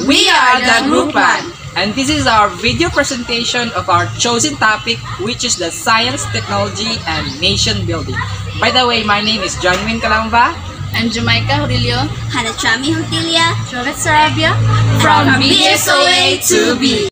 We are the Group 1, and this is our video presentation of our chosen topic, which is the science, technology, and nation building. By the way, my name is Jonwin Calamba and Jamaica Horilio, Hanatrami Hotilia, Jovet Sarabia, from BSOA 2B.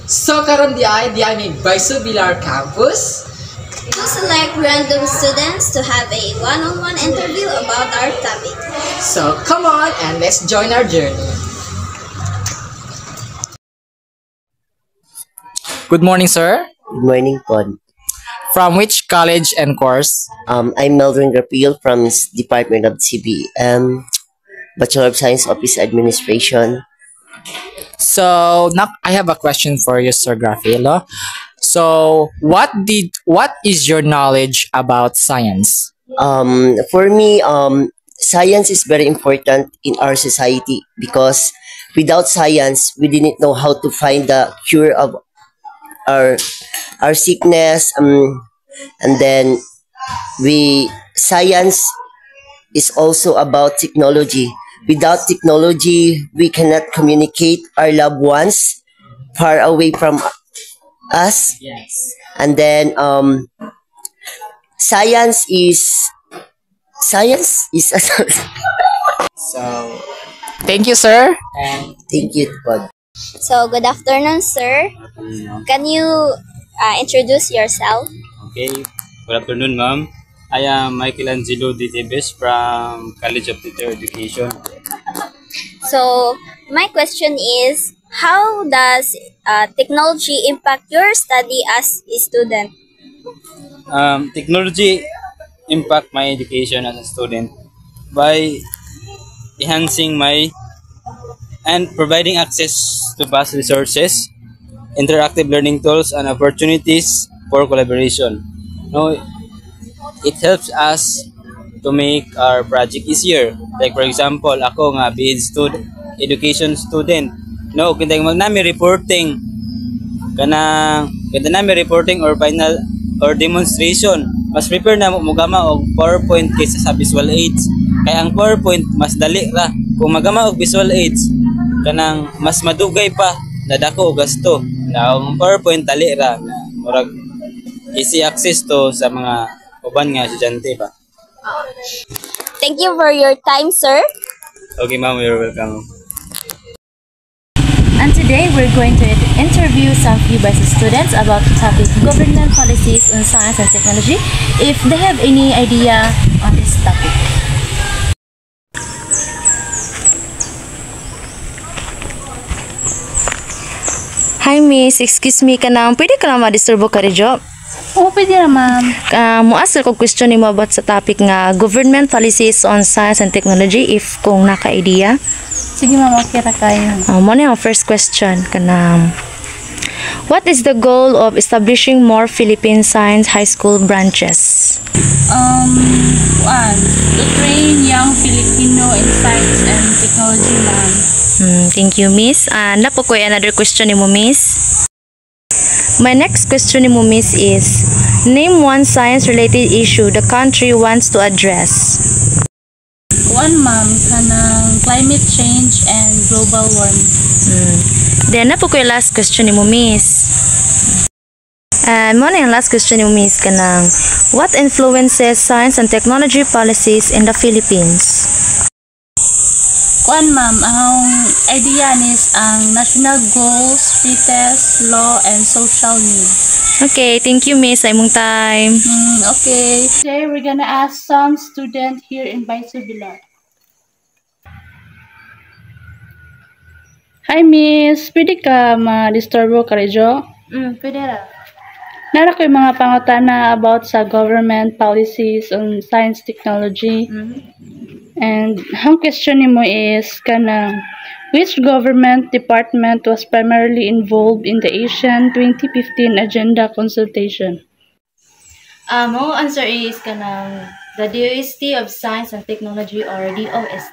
So karon di ay may Baiso Villar campus to select random students to have a one-on-one interview about our topic. So come on and let's join our journey. Good morning, sir. Good morning, Pod. From which college and course? I'm Melvin Rapil from Department of CBM, Bachelor of Science Office Administration. So now I have a question for you, Sir Grafielo. So what is your knowledge about science? For me, science is very important in our society because without science, we didn't know how to find the cure of our sickness. And then science is also about technology. Without technology, we cannot communicate our loved ones far away from us. Yes. And then science is So thank you, sir. And thank you, Pod. So good afternoon, sir. Can you introduce yourself? Okay, good afternoon, ma'am. I am Michelangelo Ditibes from College of Teacher Education. So my question is, how does technology impact your study as a student? Technology impact my education as a student by enhancing and providing access to vast resources, interactive learning tools, and opportunities for collaboration. It helps us to make our project easier. Like for example, ako nga education student. Kita nami reporting or final or demonstration. Mas prepare na mo gama og PowerPoint kaysa sa visual aids. Kaya ang PowerPoint mas dali ra. Kung magama og visual aids, kanang mas madugay pa na dako og gasto. Na ang PowerPoint dali ra na murag easy access to sa mga uban nga estudyante ba. Thank you for your time, sir. Okay, ma'am, you're welcome. And today we're going to interview some Baiso students about the topic government policies on science and technology, if they have any idea on this topic. Hi miss, excuse me pwede ka na ma-disturbo ka rin job? Oo, pwede na ma'am. Muasal ko question ni mo about sa topic nga government policies on science and technology if kung naka-idea. Sige ma'am, okay ra kayo. Mo na yung first question kanang What is the goal of establishing more Philippine science high school branches? One, to train young Filipino in science and technology, ma'am. Thank you, Miss. Napo ko another question ni mo, Miss. My next question ni mo, Miss, is name one science-related issue the country wants to address. One, ma'am, kanang climate change and global warming. Then napo ko last question ni mo, Miss. And mo na yung last question ni mo, Miss, kanang what influences science and technology policies in the Philippines? One, ma'am, ang idea is ang national goals, treaties, law, and social needs. Okay, thank you, Miss. Sa imong time. Okay. Today, we're gonna ask some students here in Baisubilar. Hi, Miss. Pwede ka ma-disturbo ka rin, Pwede ra. Nara ko yung mga pangutana about sa government policies on science technology. And ang question nimo is kanang which government department was primarily involved in the Asian 2015 agenda consultation? Mo answer is kanang the DOST of Science and Technology or DOST.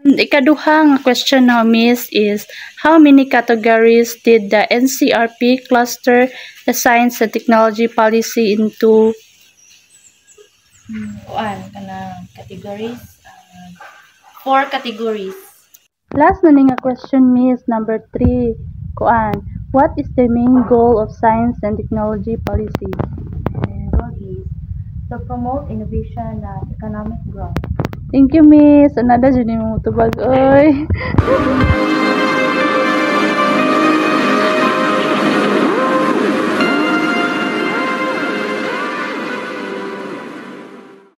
And ikaduha nga question now, Miss, is how many categories did the NCRP cluster the science and technology policy into? Kanang categories. 4 categories. Last na nga question, Miss, number 3. What is the main goal of science and technology policy? Goal is to promote innovation and economic growth. Thank you, Miss. Another dyan yung tubag. Oy.